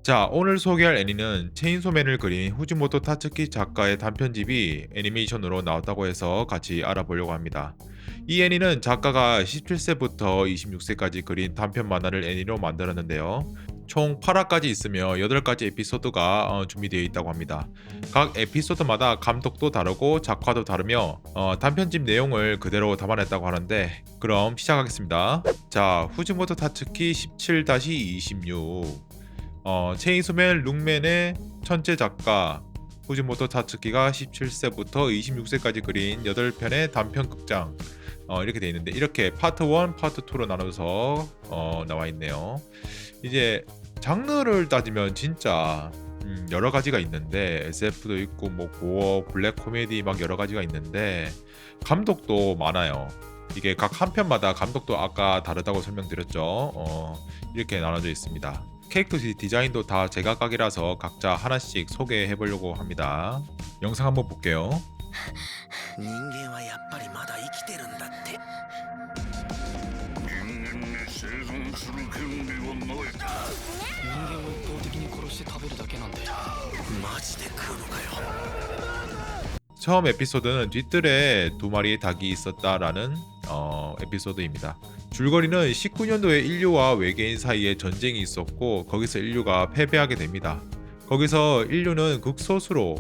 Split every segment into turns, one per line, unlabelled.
자, 오늘 소개할 애니는 체인소맨을 그린 후지모토 타츠키 작가의 단편집이 애니메이션으로 나왔다고 해서 같이 알아보려고 합니다. 이 애니는 작가가 17세부터 26세까지 그린 단편 만화를 애니로 만들었는데요. 총 8화까지 있으며 8가지 에피소드가 준비되어 있다고 합니다. 각 에피소드마다 감독도 다르고 작화도 다르며 단편집 내용을 그대로 담아냈다고 하는데, 그럼 시작하겠습니다. 자, 후지모토 타츠키 17-26. 체인소맨 룩맨의 천재 작가 후지모토 타츠키가 17세부터 26세까지 그린 8편의 단편 극장, 이렇게 되어 있는데, 이렇게 파트 1, 파트 2로 나눠서 나와 있네요. 이제 장르를 따지면 진짜 여러 가지가 있는데, SF도 있고 뭐 고어, 블랙 코미디 막 여러 가지가 있는데, 감독도 많아요. 이게 각 한 편마다 감독도 아까 다르다고 설명드렸죠. 이렇게 나눠져 있습니다. 캐릭터 디자인도 다 제각각이라서 각자 하나씩 소개해 보려고 합니다. 영상 한번 볼게요.
人間はやっぱりまだ生きてるんだって。
人間に生存する権利はない。
人間を一方的に殺して食べるだけなんで。
マジで食うのかよ。
처음 에피소드는 뒤뜰에 두 마리의 닭이 있었다라는 에피소드입니다. 줄거리는 19년도에 인류와 외계인 사이에 전쟁이 있었고, 거기서 인류가 패배하게 됩니다. 거기서 인류는 극소수로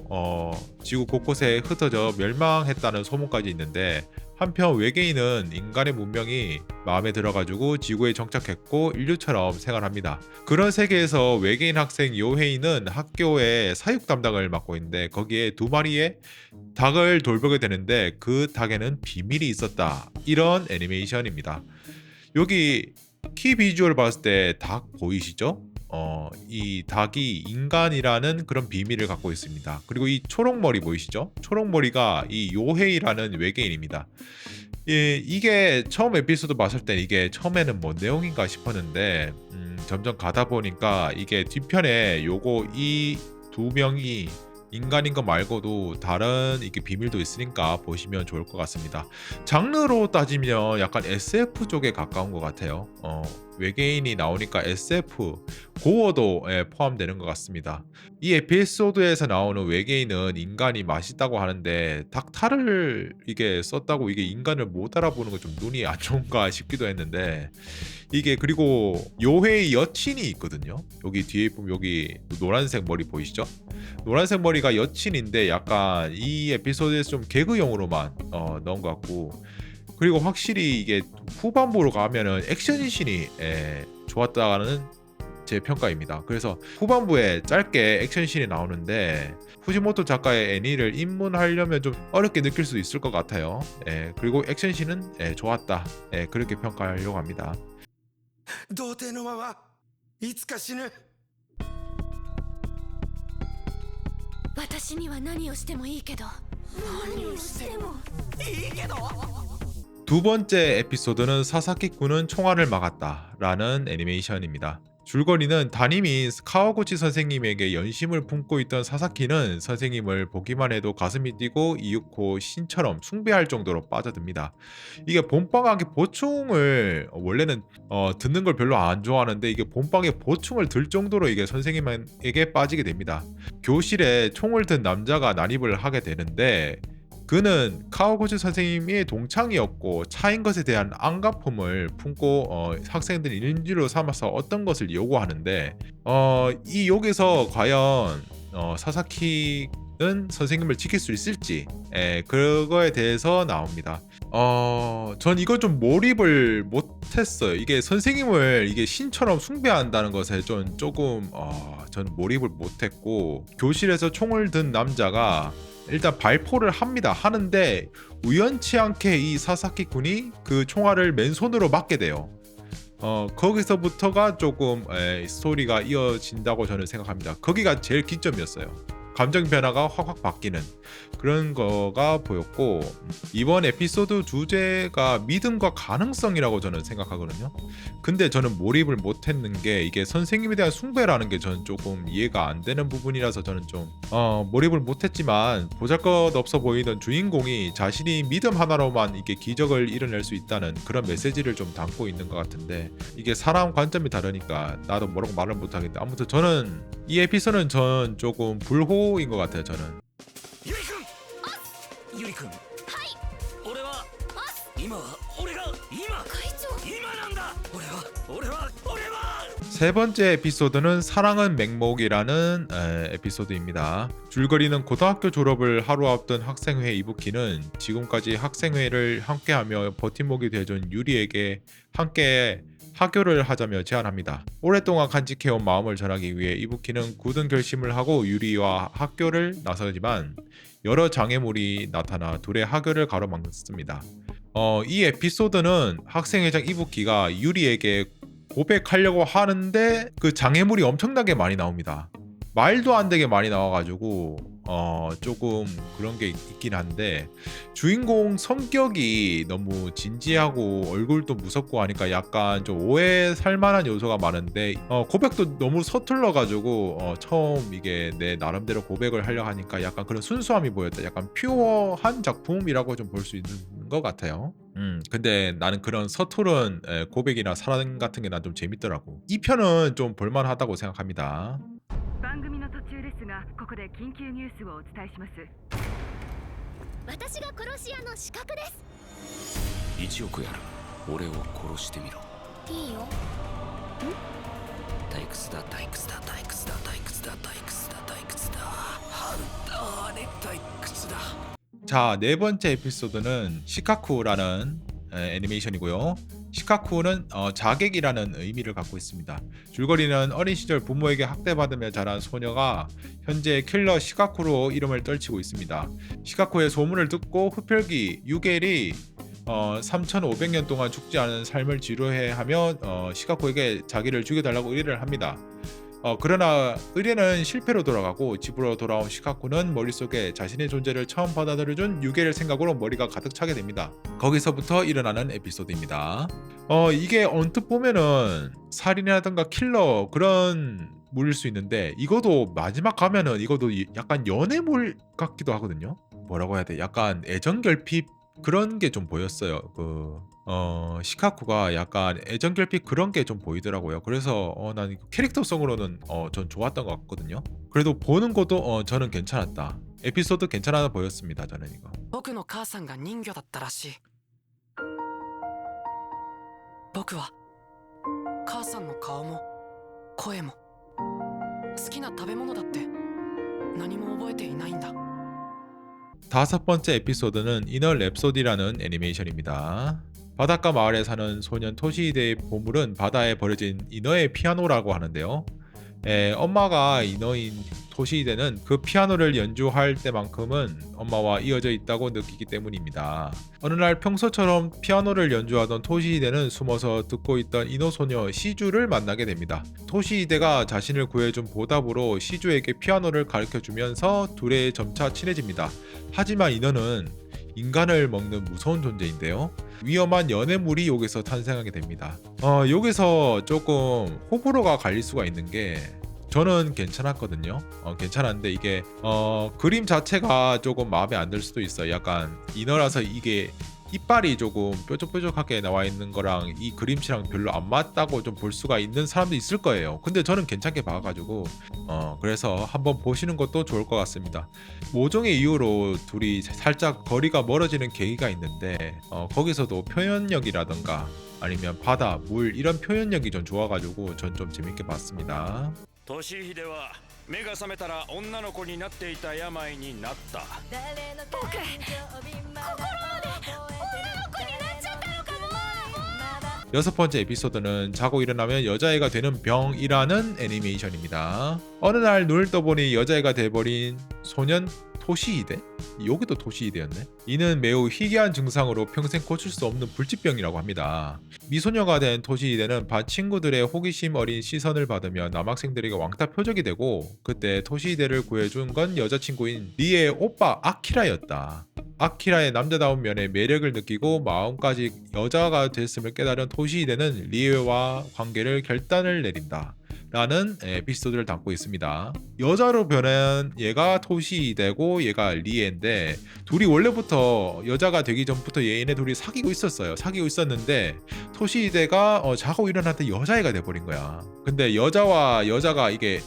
지구 곳곳에 흩어져 멸망했다는 소문까지 있는데, 한편 외계인은 인간의 문명이 마음에 들어가지고 지구에 정착했고 인류처럼 생활합니다. 그런 세계에서 외계인 학생 요헤이는 학교에 사육 담당을 맡고 있는데, 거기에 두 마리의 닭을 돌보게 되는데 그 닭에는 비밀이 있었다. 이런 애니메이션입니다. 여기 키 비주얼 봤을 때 닭 보이시죠? 이 닭이 인간이라는 그런 비밀을 갖고 있습니다. 그리고 이 초록머리 보이시죠? 초록머리가 이 요헤이라는 외계인입니다. 이게 처음 에피소드 봤을 때 이게 처음에는 뭔 내용인가 싶었는데, 점점 가다 보니까 이게 뒤편에 요거 이 두 명이 인간인 거 말고도 다른 이게 비밀도 있으니까 보시면 좋을 것 같습니다. 장르로 따지면 약간 SF 쪽에 가까운 것 같아요. 외계인이 나오니까 SF, 고어도 포함되는 것 같습니다. 이 에피소드에서 나오는 외계인은 인간이 맛있다고 하는데, 닭탈을 이게 썼다고 이게 인간을 못 알아보는 건 좀 눈이 안 좋은가 싶기도 했는데, 이게 그리고 요회의 여친이 있거든요. 여기 뒤에 보면 여기 노란색 머리 보이시죠? 노란색 머리가 여친인데 약간 이 에피소드에서 좀 개그용으로만 넣은 것 같고, 그리고 확실히 이게 후반부로 가면은 액션씬이 좋았다는 제 평가입니다. 그래서 후반부에 짧게 액션씬이 나오는데, 후지모토 작가의 애니를 입문하려면 좀 어렵게 느낄 수 있을 것 같아요. 그리고 액션씬은 좋았다. 그렇게 평가하려고 합니다.
童貞のままいつか死ぬ。
私には何をしてもいいけど。何をしても
いいけど。
두 번째 에피소드는 사사키군은 총알을 막았다라는 애니메이션입니다. 줄거리는 담임인 카와구치 선생님에게 연심을 품고 있던 사사키는 선생님을 보기만 해도 가슴이 뛰고 이윽고 신처럼 숭배할 정도로 빠져듭니다. 이게 본방학에 보충을 원래는 듣는 걸 별로 안 좋아하는데, 이게 본방에 보충을 들 정도로 이게 선생님에게 빠지게 됩니다. 교실에 총을 든 남자가 난입을 하게 되는데, 그는 카와구치 선생님의 동창이었고 차인 것에 대한 안가품을 품고 학생들이 인지로 삼아서 어떤 것을 요구하는데, 이 여기서 과연 사사키는 선생님을 지킬 수 있을지, 그거에 대해서 나옵니다. 전 이거 좀 몰입을 못했어요. 이게 선생님을 이게 신처럼 숭배한다는 것에 조금 전 몰입을 못했고, 교실에서 총을 든 남자가 일단 발포를 하는데 우연치 않게 이 사사키 군이 그 총알을 맨손으로 맞게 돼요. 거기서부터가 조금 스토리가 이어진다고 저는 생각합니다. 거기가 제일 기점이었어요. 감정 변화가 확확 바뀌는 그런 거가 보였고, 이번 에피소드 주제가 믿음과 가능성이라고 저는 생각하거든요. 근데 저는 몰입을 못했는 게 이게 선생님에 대한 숭배라는 게 저는 조금 이해가 안 되는 부분이라서 저는 좀 몰입을 못했지만, 보잘것없어 보이던 주인공이 자신이 믿음 하나로만 이게 기적을 이뤄낼 수 있다는 그런 메시지를 좀 담고 있는 것 같은데, 이게 사람 관점이 다르니까 나도 뭐라고 말을 못하겠는데, 아무튼 저는 이 에피소드는 전 조금 불호인 것 같아요. 저는
ゆりくんゆりくん俺は今は俺が
会長
今なんだ俺は
세 번째 에피소드는 사랑은 맹목이라는 에피소드입니다. 줄거리는 고등학교 졸업을 하루 앞둔 학생회 이부키는 지금까지 학생회를 함께하며 버팀목이 되어준 유리에게 함께 하교를 하자며 제안합니다. 오랫동안 간직해온 마음을 전하기 위해 이부키는 굳은 결심을 하고 유리와 학교를 나서지만 여러 장애물이 나타나 둘의 하교를 가로막습니다. 이 에피소드는 학생회장 이부키가 유리에게 고백하려고 하는데 그 장애물이 엄청나게 많이 나옵니다. 말도 안 되게 많이 나와가지고 조금 그런 게 있긴 한데, 주인공 성격이 너무 진지하고 얼굴도 무섭고 하니까 약간 좀 오해 살만한 요소가 많은데, 고백도 너무 서툴러가지고 처음 이게 내 나름대로 고백을 하려 하니까 약간 그런 순수함이 보였다. 약간 퓨어한 작품이라고 좀 볼 수 있는 것 같아요. 근데 나는 그런 서투른 고백이나 사랑 같은 게 난 좀 재밌더라고. 이 편은 좀 볼만하다고 생각합니다.
番組の途中ですが、ここで緊急ニュースをお伝えします。
私が殺し屋の資格です
1億やる俺を殺してみろ
いいよ
退屈だ退屈だ退屈だ退屈だ退屈だ退屈だハンターね退屈だ
자, 네 번째 에피소드는 시카쿠라는 애니메이션이고요. 시카쿠는 자객이라는 의미를 갖고 있습니다. 줄거리는 어린 시절 부모에게 학대받으며 자란 소녀가 현재 킬러 시카쿠로 이름을 떨치고 있습니다. 시카쿠의 소문을 듣고 흡혈귀 유겔이 3500년 동안 죽지 않은 삶을 지루해하며 시카쿠에게 자기를 죽여달라고 의뢰를 합니다. 그러나 의뢰는 실패로 돌아가고 집으로 돌아온 시카쿠는 머릿속에 자신의 존재를 처음 받아들여준 유겔 생각으로 머리가 가득 차게 됩니다. 거기서부터 일어나는 에피소드입니다. 이게 언뜻 보면은 살인이라든가 킬러 그런 물일 수 있는데, 이것도 마지막 가면은 이것도 약간 연애물 같기도 하거든요. 뭐라고 해야 돼? 약간 애정결핍 그런 게 좀 보였어요. 시카쿠가 약간 애정결핍 그런 게 좀 보이더라고요. 그래서 난 캐릭터성으로는 전 좋았던 것 같거든요. 그래도 보는 것도 저는 괜찮았다. 에피소드 괜찮아 보였습니다. 저는 이거.
僕の母さんが人魚だったらしい。僕は母さんの顔も声も好きな食べ物だって何も覚えていないんだ。
다섯 번째 에피소드는 이너 랩소디라는 애니메이션입니다. 바닷가 마을에 사는 소년 토시히데의 보물은 바다에 버려진 이너의 피아노라고 하는데요. 엄마가 이너인 토시히데는 그 피아노를 연주할 때만큼은 엄마와 이어져 있다고 느끼기 때문입니다. 어느 날 평소처럼 피아노를 연주하던 토시히데는 숨어서 듣고 있던 이너 소녀 시주를 만나게 됩니다. 토시히데가 자신을 구해준 보답으로 시주에게 피아노를 가르쳐주면서 둘이 점차 친해집니다. 하지만 이너는 인간을 먹는 무서운 존재인데요. 위험한 연애물이 여기서 탄생하게 됩니다. 여기서 조금 호불호가 갈릴 수가 있는 게, 저는 괜찮았거든요. 괜찮았는데 이게 그림 자체가 조금 마음에 안 들 수도 있어요. 약간 이너라서 이게 이빨이 조금 뾰족뾰족하게 나와 있는 거랑 이 그림체랑 별로 안 맞다고 좀 볼 수가 있는 사람도 있을 거예요. 근데 저는 괜찮게 봐가지고 그래서 한번 보시는 것도 좋을 것 같습니다. 모종의 이유로 둘이 살짝 거리가 멀어지는 계기가 있는데 거기서도 표현력이라던가 아니면 바다, 물 이런 표현력이 좀 좋아가지고 전 좀 재밌게 봤습니다.
トシヒデは目が覚めたら女の子になっていた病になった。
僕心まで女の子になっちゃったのかも。
여섯 번째 에피소드는 자고 일어나면 여자애가 되는 병이라는 애니메이션입니다. 어느 날 눈을 떠보니 여자애가 돼버린 소년 토시히데? 여기도 토시히데였네. 이는 매우 희귀한 증상으로 평생 고칠 수 없는 불치병이라고 합니다. 미소녀가 된 토시히데는 반 친구들의 호기심 어린 시선을 받으며 남학생들에게 왕따 표적이 되고, 그때 토시히데를 구해준 건 여자친구인 리의 오빠 아키라였다. 아키라의 남자다운 면에 매력을 느끼고 마음까지 여자가 됐음을 깨달은 토시히데는 리에와 관계를 결단을 내린다 라는 에피소드를 담고 있습니다. 여자로 변한 얘가 토시히데고 얘가 리에인데, 둘이 원래부터 여자가 되기 전부터 얘네 둘이 사귀고 있었는데 토시히데가 자고 일어났더니 여자애가 돼버린 거야. 근데 여자와 여자가 이게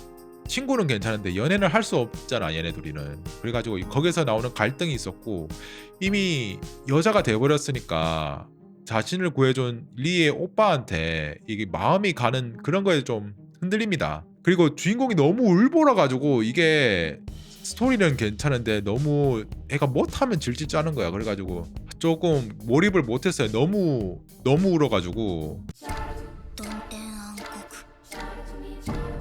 친구는 괜찮은데 연애는 할 수 없잖아, 얘네 둘이는. 그래가지고 거기서 나오는 갈등이 있었고, 이미 여자가 돼버렸으니까 자신을 구해준 리의 오빠한테 이게 마음이 가는 그런 거에 좀 흔들립니다. 그리고 주인공이 너무 울보라가지고 이게 스토리는 괜찮은데 너무 애가 못하면 질질 짜는 거야. 그래가지고 조금 몰입을 못했어요. 너무 울어가지고.
ドンテン暗黒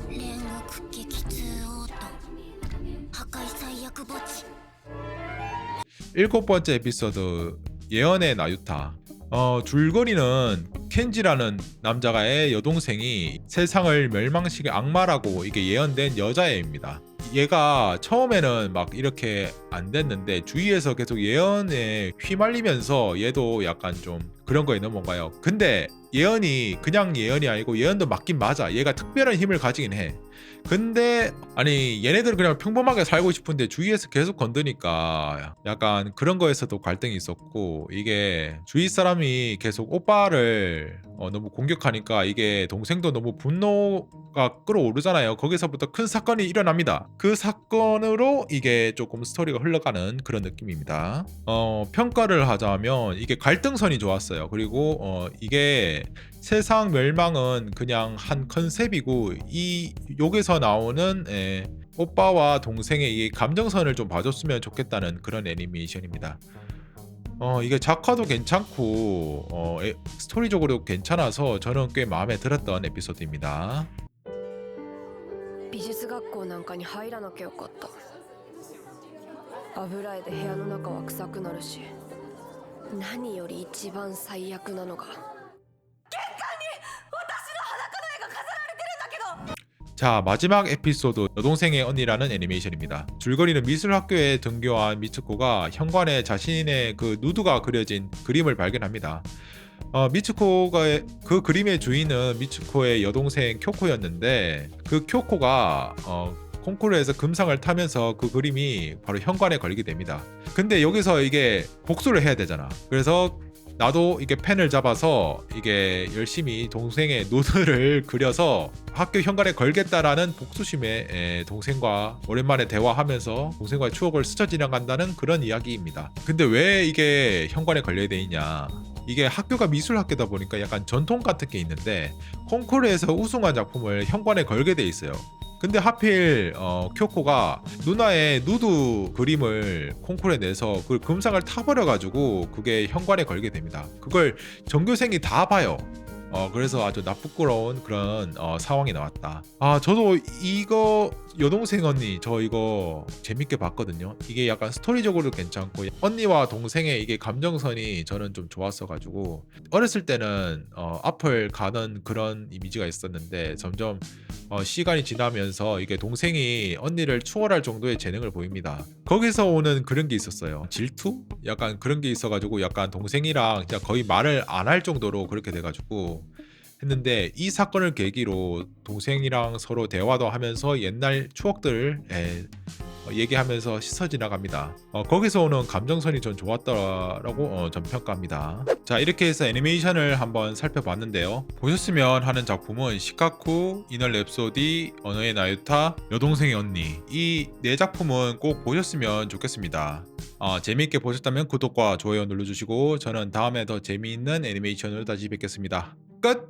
煉獄激痛王と破壊最悪墓地
7번째 에피소드 예언의 나유타. 줄거리는 켄지라는 남자가의 여동생이 세상을 멸망시킬 악마라고 이게 예언된 여자애입니다. 얘가 처음에는 막 이렇게 안 됐는데 주위에서 계속 예언에 휘말리면서 얘도 약간 좀 그런 거에 넘어가요. 근데 예언이 그냥 예언이 아니고 예언도 맞긴 맞아. 얘가 특별한 힘을 가지긴 해. 근데 아니 얘네들은 그냥 평범하게 살고 싶은데 주위에서 계속 건드니까 약간 그런 거에서도 갈등이 있었고, 이게 주위 사람이 계속 오빠를 너무 공격하니까 이게 동생도 너무 분노가 끌어오르잖아요. 거기서부터 큰 사건이 일어납니다. 그 사건으로 이게 조금 스토리가 흘러가는 그런 느낌입니다. 평가를 하자면 이게 갈등선이 좋았어요. 그리고 이게 세상 멸망은 그냥 한 컨셉이고, 이 여기서 나오는 오빠와 동생의 이 감정선을 좀 봐줬으면 좋겠다는 그런 애니메이션입니다. 이게 작화도 괜찮고 스토리적으로 괜찮아서 저는 꽤 마음에 들었던 에피소드입니다.
美術学校なんかに入らなきゃよかった。油絵で部屋の中は臭くなるし、何より一番最悪なのが
자, 마지막 에피소드 여동생의 언니라는 애니메이션입니다. 줄거리는 미술학교에 등교한 미츠코가 현관에 자신의 그 누드가 그려진 그림을 발견합니다. 미츠코가 그 그림의 주인은 미츠코의 여동생 쿄코였는데, 그 쿄코가 콩쿠르에서 금상을 타면서 그 그림이 바로 현관에 걸리게 됩니다. 근데 여기서 이게 복수를 해야 되잖아. 그래서 나도 이게 펜을 잡아서 이게 열심히 동생의 누드를 그려서 학교 현관에 걸겠다라는 복수심에 동생과 오랜만에 대화하면서 동생과의 추억을 스쳐 지나간다는 그런 이야기입니다. 근데 왜 이게 현관에 걸려야 되느냐? 이게 학교가 미술학교다 보니까 약간 전통 같은 게 있는데, 콩쿠르에서 우승한 작품을 현관에 걸게 돼 있어요. 근데 하필 쿄코가 누나의 누드 그림을 콩쿠르에 내서 그 금상을 타버려가지고 그게 현관에 걸게 됩니다. 그걸 전교생이 다 봐요. 그래서 아주 나쁘끄러운 그런 상황이 나왔다. 저도 이거 여동생 언니 저 이거 재밌게 봤거든요. 이게 약간 스토리적으로 괜찮고 언니와 동생의 이게 감정선이 저는 좀 좋았어가지고, 어렸을 때는 앞을 가는 그런 이미지가 있었는데 점점 시간이 지나면서 이게 동생이 언니를 추월할 정도의 재능을 보입니다. 거기서 오는 그런 게 있었어요. 질투? 약간 그런 게 있어가지고 약간 동생이랑 그냥 거의 말을 안 할 정도로 그렇게 돼가지고 했는데, 이 사건을 계기로 동생이랑 서로 대화도 하면서 옛날 추억들을 얘기하면서 씻어 지나갑니다. 거기서 오는 감정선이 전 좋았다라고 전 평가합니다. 자, 이렇게 해서 애니메이션을 한번 살펴봤는데요. 보셨으면 하는 작품은 시카쿠, 이너 랩소디, 언어의 나유타, 여동생의 언니, 이 네 작품은 꼭 보셨으면 좋겠습니다. 재미있게 보셨다면 구독과 좋아요 눌러주시고, 저는 다음에 더 재미있는 애니메이션으로 다시 뵙겠습니다. 끝!